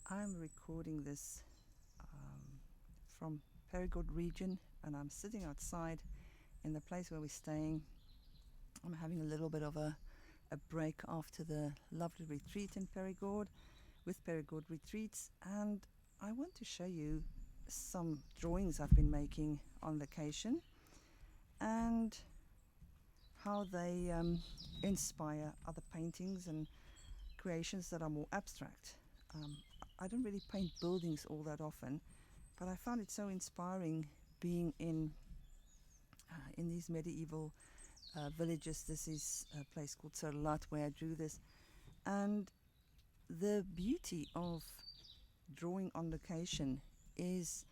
I'm recording this from Perigord region, and I'm sitting outside in the place where we're staying. I'm having a little bit of a break after the lovely retreat in Perigord with Perigord Retreats, and I want to show you some drawings I've been making on location and how they inspire other paintings and creations that are more abstract. I don't really paint buildings all that often, but I found it so inspiring being in these medieval villages. This is a place called Serlat where I drew this, and the beauty of drawing on location is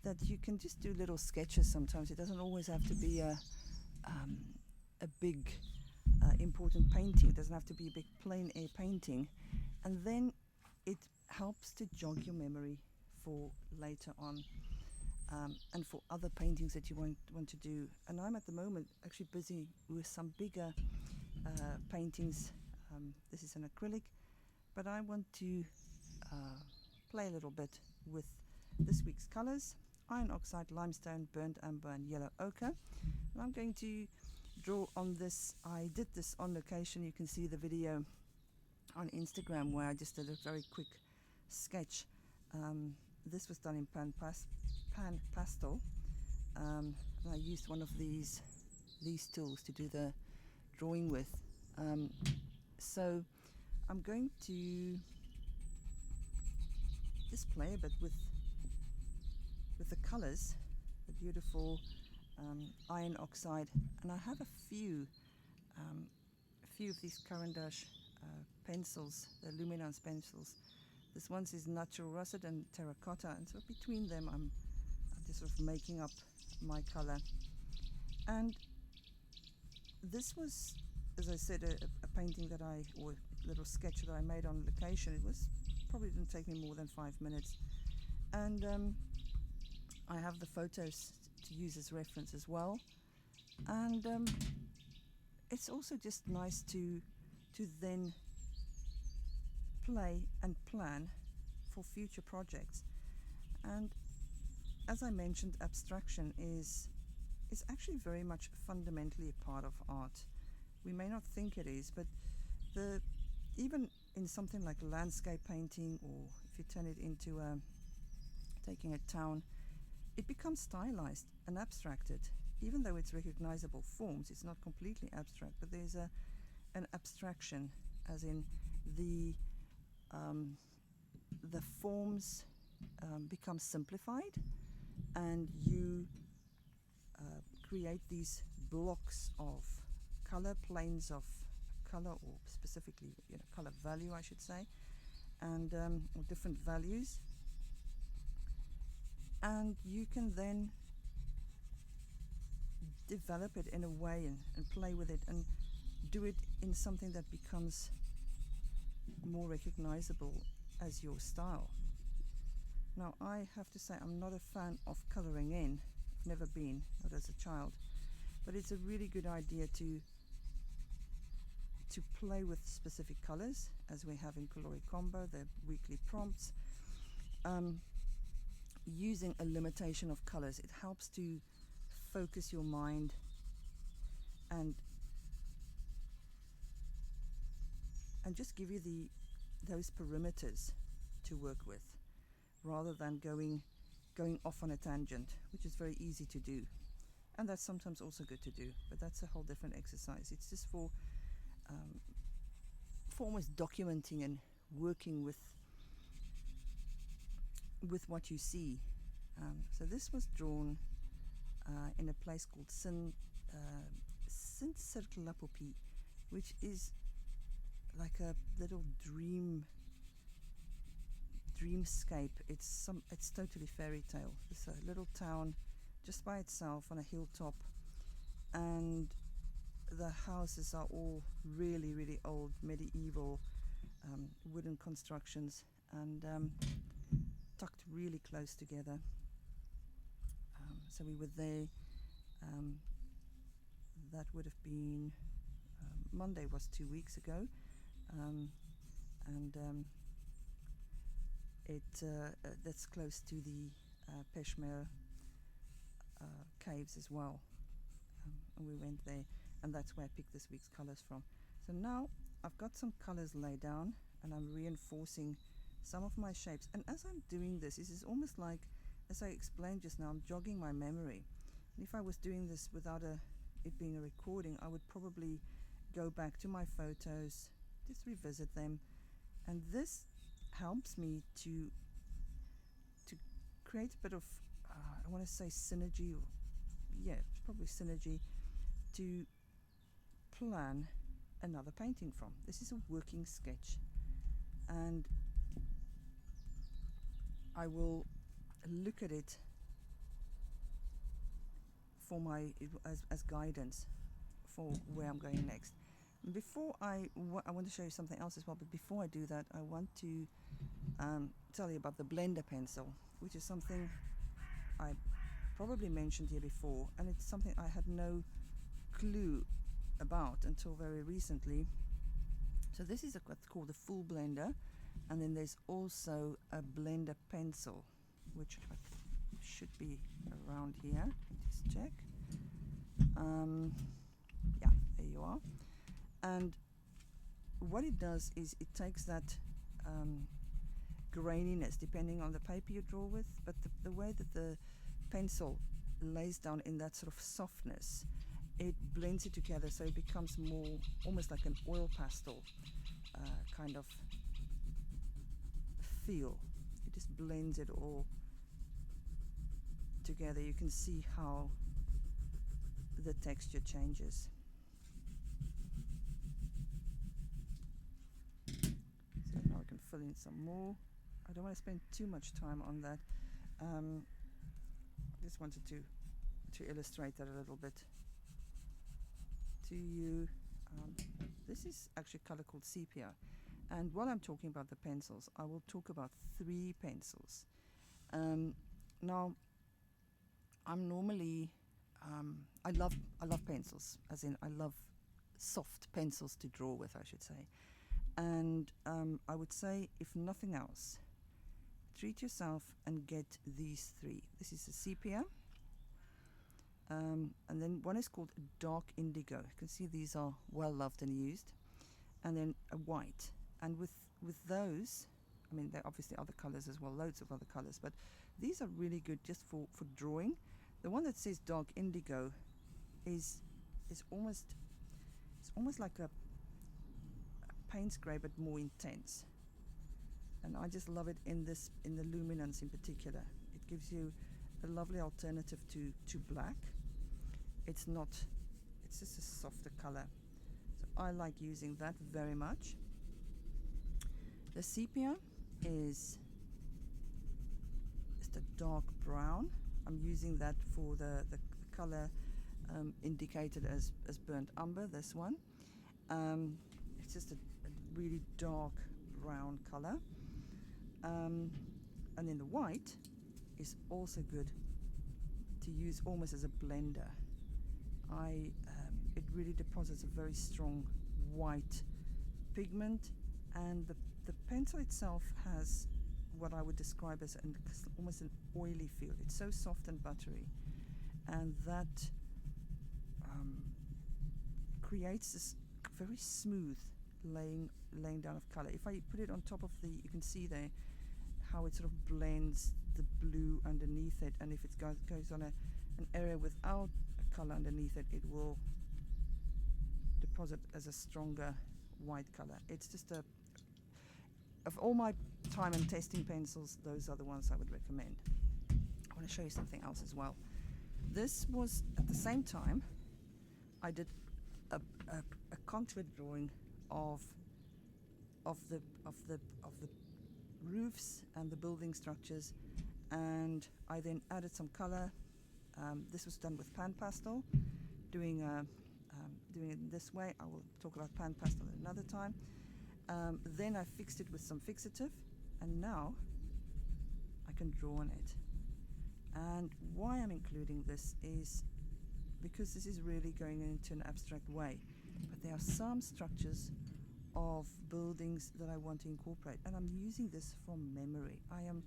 that you can just do little sketches. Sometimes it doesn't always have to be a big important painting. It doesn't have to be a big plein air painting, and then it helps to jog your memory for later on, and for other paintings that you want to do. And I'm at the moment actually busy with some bigger paintings. This is an acrylic, but I want to play a little bit with this week's colors: iron oxide, limestone, burnt umber, and yellow ochre. And I'm going to draw on this. I did this on location. You can see the video on Instagram where I just did a very quick sketch. This was done in pan pastel, and I used one of these tools to do the drawing with. So I'm going to just play a bit with the colors, the beautiful iron oxide, and I have a few of these Carandash pencils, the luminance pencils. This one is natural russet and terracotta, and so between them I'm just sort of making up my color. And this was, as I said, a painting that or a little sketch that I made on location. It was probably didn't take me more than 5 minutes, and I have the photos to use as reference as well. And it's also just nice to then play and plan for future projects. And as I mentioned, abstraction is actually very much fundamentally a part of art. We may not think it is, but even in something like landscape painting, or if you turn it into taking a town, it becomes stylized and abstracted. Even though it's recognizable forms, it's not completely abstract, but there's an abstraction, as in the forms become simplified, and you create these blocks of color, planes of color, or specifically color value, I should say, and or different values, and you can then develop it in a way and play with it and do it in something that becomes more recognizable as your style. Now, I have to say I'm not a fan of coloring in. I've never been, not as a child, but it's a really good idea to play with specific colors, as we have in Colori Combo, the weekly prompts. Using a limitation of colors, it helps to focus your mind and just give you those perimeters to work with, rather than going off on a tangent, which is very easy to do, and that's sometimes also good to do, but that's a whole different exercise. It's just for almost documenting and working with what you see. So this was drawn in a place called Sint-Cirkelapopi, which is like a little dreamscape. It's totally fairy tale. It's a little town just by itself on a hilltop, and the houses are all really, really old medieval wooden constructions, and tucked really close together. So we were there. That would have been Monday was 2 weeks ago, and that's close to the Peshmer caves as well. And we went there, and that's where I picked this week's colors from. So now I've got some colors laid down, and I'm reinforcing some of my shapes. And as I'm doing this, this is almost like, as I explained just now, I'm jogging my memory. And if I was doing this without it being a recording, I would probably go back to my photos, just revisit them, and this helps me to create a bit of I want to say synergy, or yeah, probably synergy, to plan another painting from. This is a working sketch, and I will look at it for as guidance for where I'm going next. Before I want to show you something else as well, but before I do that, I want to tell you about the blender pencil, which is something I probably mentioned here before, and it's something I had no clue about until very recently. So this is what's called a full blender, and then there's also a blender pencil, which should be around here. Just check. Yeah, there you are. And what it does is it takes that graininess, depending on the paper you draw with, but the way that the pencil lays down in that sort of softness, it blends it together, so it becomes more almost like an oil pastel kind of feel. It just blends it all together. You can see how the texture changes. So now I can fill in some more. I don't want to spend too much time on that. Just wanted to illustrate that a little bit to you. This is actually a color called sepia, and while I'm talking about the pencils, I will talk about 3 pencils. Now, I'm normally I love pencils, as in I love soft pencils to draw with, I should say. And I would say, if nothing else, treat yourself and get these 3. This is a sepia, and then one is called dark indigo. You can see these are well loved and used, and then a white. And with those, I mean, there are obviously other colors as well, loads of other colors, but these are really good just for drawing. The one that says dark indigo is almost, it's almost like a Payne's grey, but more intense. And I just love it in the luminance in particular. It gives you a lovely alternative to black. It's just a softer color. So I like using that very much. The sepia is just a dark brown. I'm using that for the color indicated as burnt umber, this one. It's just a really dark brown color. And then the white is also good to use almost as a blender. It really deposits a very strong white pigment, and the pencil itself has what I would describe as almost an oily feel. It's so soft and buttery, and that creates this very smooth laying down of color. If I put it on top of you can see there how it sort of blends the blue underneath it, and if it goes on an area without a color underneath it, it will deposit as a stronger white color. It's just of all my time and testing pencils, those are the ones I would recommend. I want to show you something else as well. This was at the same time I did a contour drawing of the roofs and the building structures, and I then added some color. This was done with pan pastel. Doing it in this way. I will talk about pan pastel another time. Then I fixed it with some fixative, and now I can draw on it. And why I'm including this is because this is really going into an abstract way, but there are some structures of buildings that I want to incorporate, and I'm using this from memory. I'm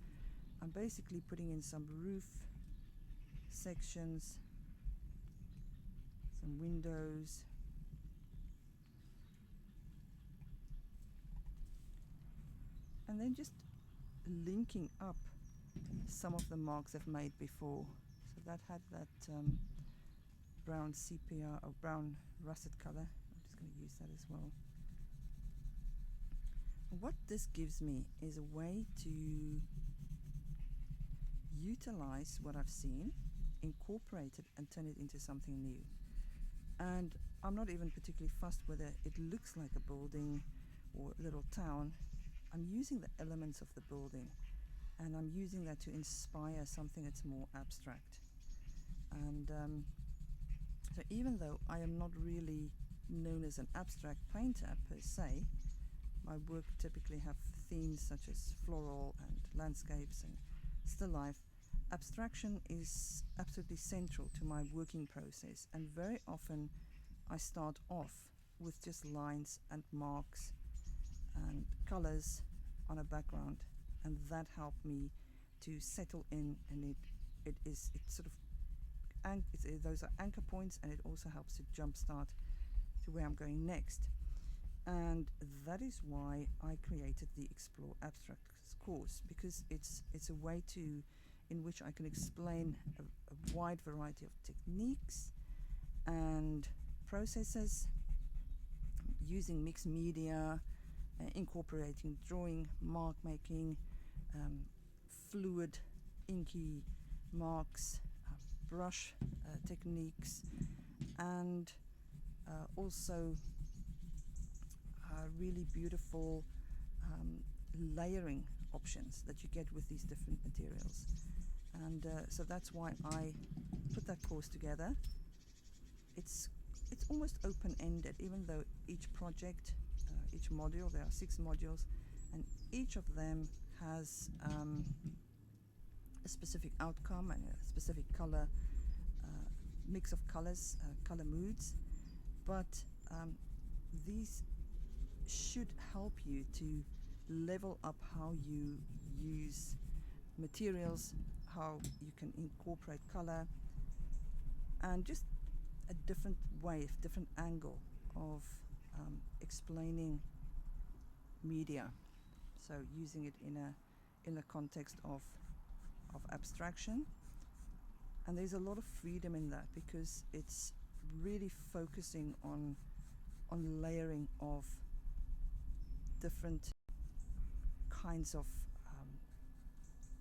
basically putting in some roof sections, some windows, and then just linking up some of the marks I've made before. So that had that brown sepia or brown russet color. I'm just going to use that as well. What this gives me is a way to utilize what I've seen, incorporate it, and turn it into something new. And I'm not even particularly fussed whether it looks like a building or a little town. I'm using the elements of the building, and I'm using that to inspire something that's more abstract. And so even though I am not really known as an abstract painter per se, my work typically have themes such as floral and landscapes and still life. Abstraction is absolutely central to my working process, and very often I start off with just lines and marks and colors on a background, and that helped me to settle in, and it's sort of those are anchor points, and it also helps to jumpstart to where I'm going next. And that is why I created the Explore Abstracts course, because it's a way in which I can explain a wide variety of techniques and processes using mixed media, incorporating drawing, mark making, fluid, inky marks, brush techniques, and also really beautiful layering options that you get with these different materials. And so that's why I put that course together. It's almost open-ended, even though each project, each module, there are 6 modules, and each of them has a specific outcome and a specific color, mix of colors, color moods. But these should help you to level up how you use materials, how you can incorporate color, and just a different way, different angle of explaining media. So using it in a context of abstraction, and there's a lot of freedom in that, because it's really focusing on layering of different kinds of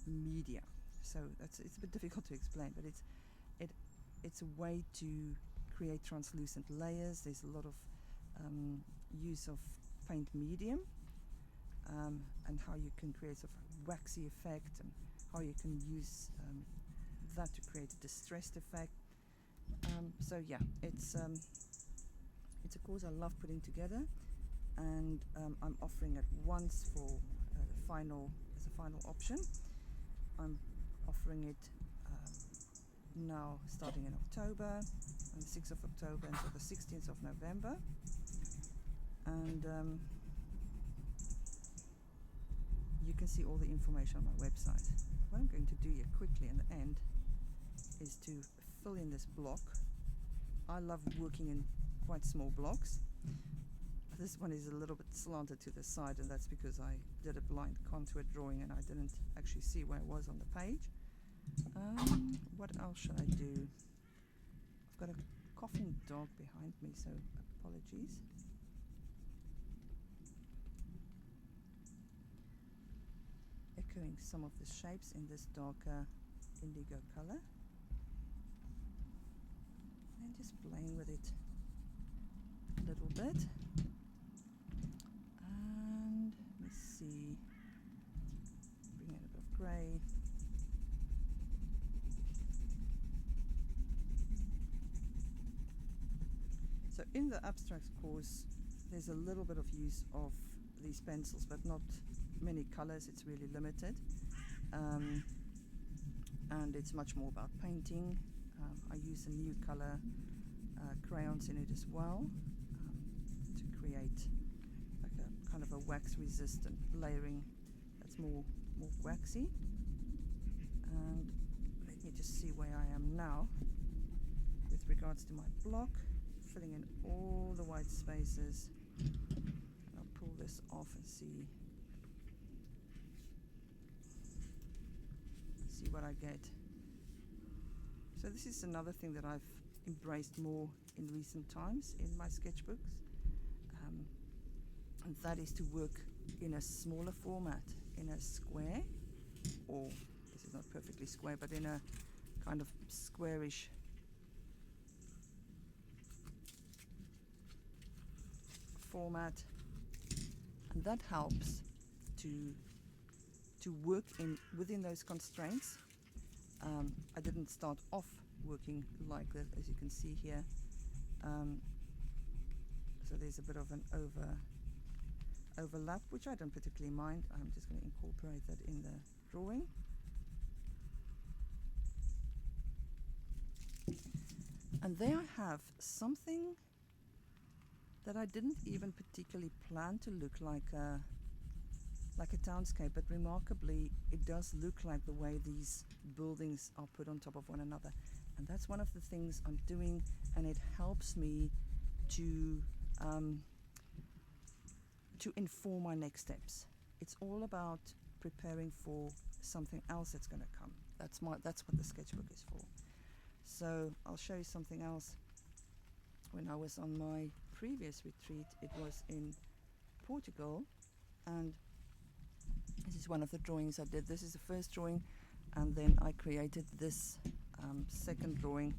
media. So it's a bit difficult to explain, but it's a way to create translucent layers. There's a lot of use of paint medium, and how you can create sort of waxy effect, and how you can use that to create a distressed effect. So yeah, it's a course I love putting together, and I'm offering it once for the final as a final option. I'm offering it now starting in October, on the 6th of October until the 16th of November, and you can see all the information on my website. What I'm going to do here quickly in the end is to fill in this block. I love working in quite small blocks. This one is a little bit slanted to the side, and that's because I did a blind contour drawing and I didn't actually see where it was on the page. What else should I do? I've got a coughing dog behind me, so apologies. Echoing some of the shapes in this darker indigo color, and just playing with it a little bit. And let me see, bring in a bit of grey. So in the abstracts course, there's a little bit of use of these pencils, but not many colors. It's really limited, and it's much more about painting. I use a new color crayons in it as well, to create like kind of a wax resistant layering that's more waxy. And let me just see where I am now with regards to my block, filling in all the white spaces. And I'll pull this off and see what I get. So this is another thing that I've embraced more in recent times in my sketchbooks, and that is to work in a smaller format, in a square, or this is not perfectly square, but in a kind of squarish format, and that helps to work within those constraints. I didn't start off working like that, as you can see here. So there's a bit of an overlap, which I don't particularly mind. I'm just going to incorporate that in the drawing. And there I have something that I didn't even particularly plan to look like a townscape, but remarkably it does look like the way these buildings are put on top of one another. And that's one of the things I'm doing, and it helps me to inform my next steps. It's all about preparing for something else that's going to come. That's what the sketchbook is for. So I'll show you something else. When I was on my previous retreat, it was in Portugal, and this is one of the drawings I did. This is the first drawing, and then I created this second drawing.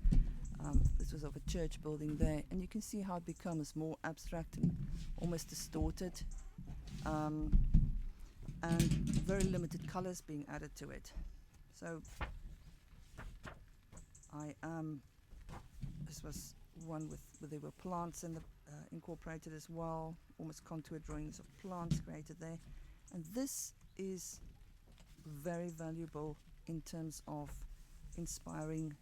This was of a church building there, and you can see how it becomes more abstract and almost distorted, and very limited colors being added to it. So this was one where there were plants in the incorporated as well, almost contour drawings of plants created there. And this is very valuable in terms of inspiring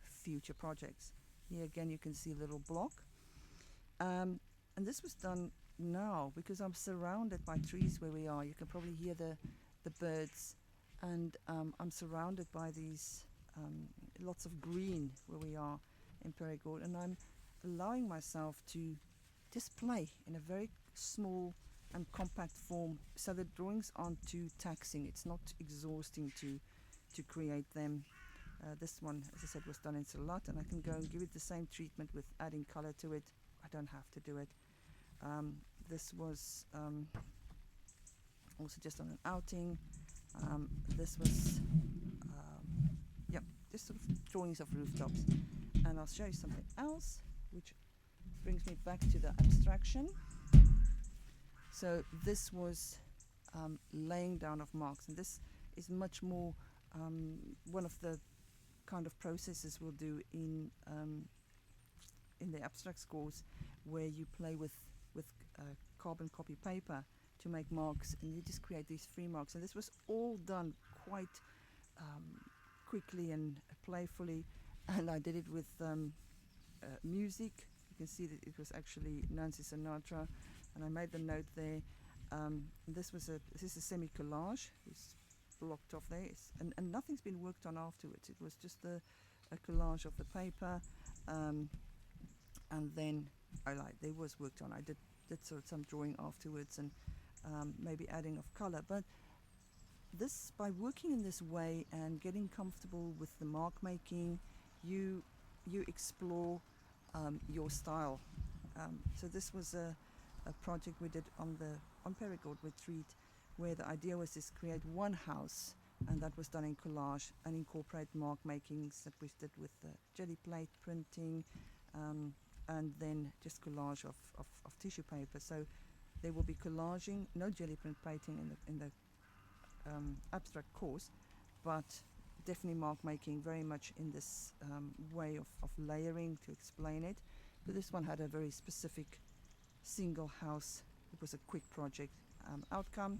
future projects. Here again you can see a little block, and this was done now because I'm surrounded by trees where we are. You can probably hear the birds, and I'm surrounded by these lots of green where we are in Périgord, and I'm allowing myself to display in a very small and compact form, so the drawings aren't too taxing. It's not exhausting to create them. This one, as I said, was done in Salat, and I can go and give it the same treatment with adding color to it. I don't have to do it. This was also just on an outing. This was just sort of drawings of rooftops. And I'll show you something else, which brings me back to the abstraction. So this was laying down of marks, and this is much more one of the kind of processes we'll do in the abstract course, where you play with carbon copy paper to make marks, and you just create these free marks. And this was all done quite quickly and playfully, and I did it with music. You can see that it was actually Nancy Sinatra, and I made the note there. This is a semi-collage. It's blocked off there, and nothing's been worked on afterwards. It was just a collage of the paper, and then there was worked on. I did sort of some drawing afterwards, and maybe adding of color. But this, by working in this way and getting comfortable with the mark making, you explore your style. So this was a project we did on Périgord retreat, where the idea was to create one house, and that was done in collage and incorporate mark makings that we did with jelly plate printing, and then just collage of tissue paper. So there will be collaging, no jelly print painting in the abstract course, but definitely mark making very much in this way of layering to explain it. But this one had a very specific single house. It was a quick project outcome.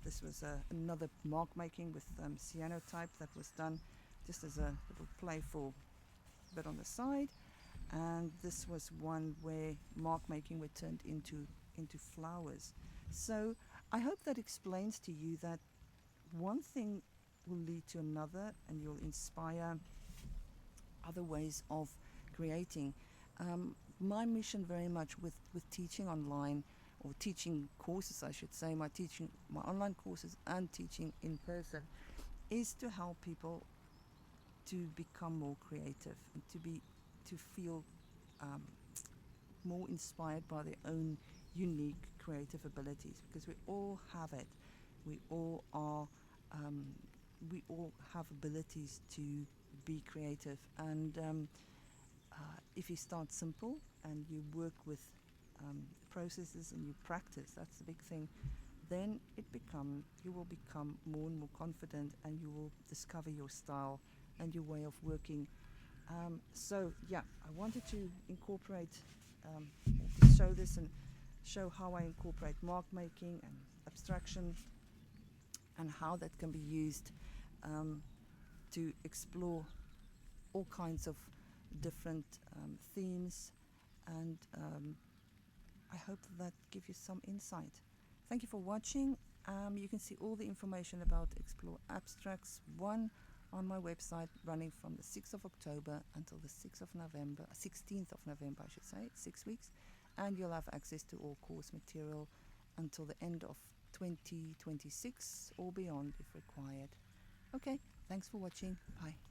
This was another mark making with cyanotype that was done just as a little playful bit on the side. And this was one where mark making were turned into into flowers. So I hope that explains to you that one thing will lead to another, and you'll inspire other ways of creating. My mission very much with teaching online, or teaching courses I should say, my online courses and teaching in person, is to help people to become more creative and to feel um, more inspired by their own unique creative abilities, because we all have it. We all are. We all have abilities to be creative, and if you start simple and you work with processes and you practice, that's the big thing. Then you will become more and more confident, and you will discover your style and your way of working. So yeah, I wanted to incorporate, to show this and show how I incorporate mark making and abstraction, and how that can be used to explore all kinds of different themes, and I hope that gives you some insight. Thank you for watching. You can see all the information about Explore Abstracts 1 on my website, running from the 6th of October until the 16th of November, I should say, 6 weeks. And you'll have access to all course material until the end of 2026 or beyond if required. Okay, thanks for watching. Bye.